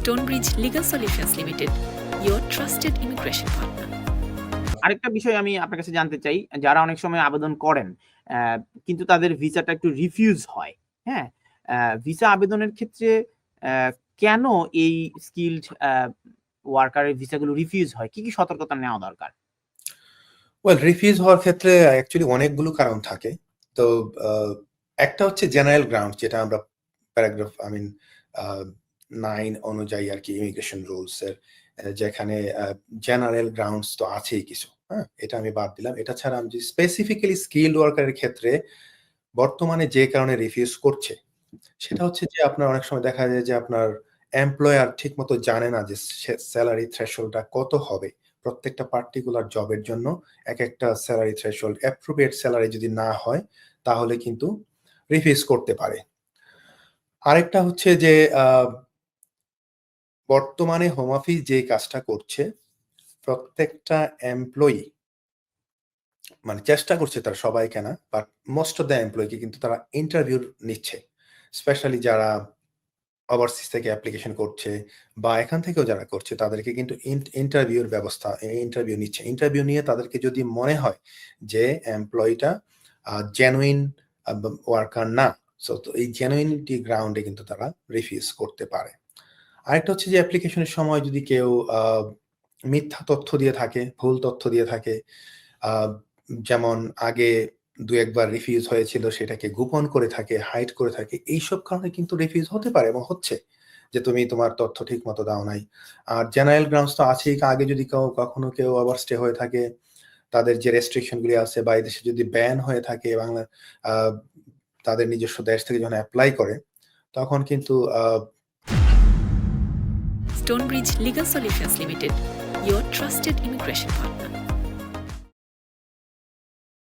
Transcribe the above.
Stonebridge Legal Solutions Limited, your trusted immigration partner. আরেকটা বিষয় আমি আপনার কাছে জানতে চাই, যারা অনেক সময় আবেদন করেন অ্যা কিন্তু তাদের ভিসাটা একটু রিফিউজ হয়, হ্যাঁ? ভিসা আবেদনের ক্ষেত্রে অ্যা কেন এই স্কিলড ওয়ার্কারের ভিসাগুলো রিফিউজ হয়? কি সতর্কতা নেওয়া দরকার? রিফিউজ হওয়ার ক্ষেত্রে অ্যাকচুয়ালি অনেকগুলো কারণ থাকে। তো আ একটা হচ্ছে জেনারেল গ্রাউন্ড, যেটা আমরা প্যারাগ্রাফ 9 অনুযায়ী আরকি ইমিগ্রেশন রুলস এর যেখানে জেনারেল গ্রাউন্ডস তো আছেই কিছু, হ্যাঁ? এটা আমি বাদ দিলাম। এটা ছাড়া আমি যদি স্পেসিফিক্যালি স্কিলড ওয়ার্কারের ক্ষেত্রে বর্তমানে যে কারণে রিফিউজ করছে, সেটা হচ্ছে যে আপনার অনেক সময় দেখা যায় যে আপনার এমপ্লয়ার ঠিকমতো জানে না যে সেলারি থ্রেশহোল্ডটা কত হবে। প্রত্যেকটা পার্টিকুলার জবের জন্য একেকটা সেলারি থ্রেশহোল্ড অ্যাপ্রোপ্রিয়েট সেলারি যদি না হয়, তাহলে কিন্তু রিফিউজ করতে পারে। আরেকটা হচ্ছে যে বর্তমানে হোম অফিস যে কাজটা করছে, প্রত্যেকটা এমপ্লয়ি মানে চেষ্টা করছে, তারা সবাইকে না, বাট মোস্ট অফ দ্যা এমপ্লয়িকে কিন্তু তারা ইন্টারভিউ নিচ্ছে। স্পেশালি যারা ওভারসিজ থেকে অ্যাপ্লিকেশন করছে বা এখান থেকেও যারা করছে, তাদেরকে কিন্তু ইন্টারভিউর ব্যবস্থা ইন্টারভিউ নিচ্ছে। ইন্টারভিউ নিয়ে তাদেরকে যদি মনে হয় যে এমপ্লয়িটা জেনুইন ওয়ার্কার না, সো তো এই জেনুইনিটি গ্রাউন্ডে কিন্তু তারা রিফিউজ করতে পারে। আরেকটা হচ্ছে যে অ্যাপ্লিকেশনের সময় যদি কেউ মিথ্যা তথ্য দিয়ে থাকে, ভুল তথ্য দিয়ে থাকে, যেমন আগে ২-১ বার রিফিউজ হয়েছিল, সেটাকে গোপন করে থাকে, হাইড করে থাকে। এইসব কারণে কিন্তু রিফিউজ হতে পারে এবং হচ্ছে যে তুমি তোমার তথ্য ঠিকমতো দাও নাই। আর জেনারেল গ্রাউন্ডস তো আছেই। আগে যদি কখনো কেউ ওভারস্টে হয়ে থাকে, তাদের যে রেস্ট্রিকশন গুলি আছে বা এই দেশে যদি ব্যান হয়ে থাকে, বাংলা তাদের নিজস্ব দেশ থেকে যখন এপ্লাই করে, তখন কিন্তু Stonebridge Legal Solutions Limited, your trusted immigration partner.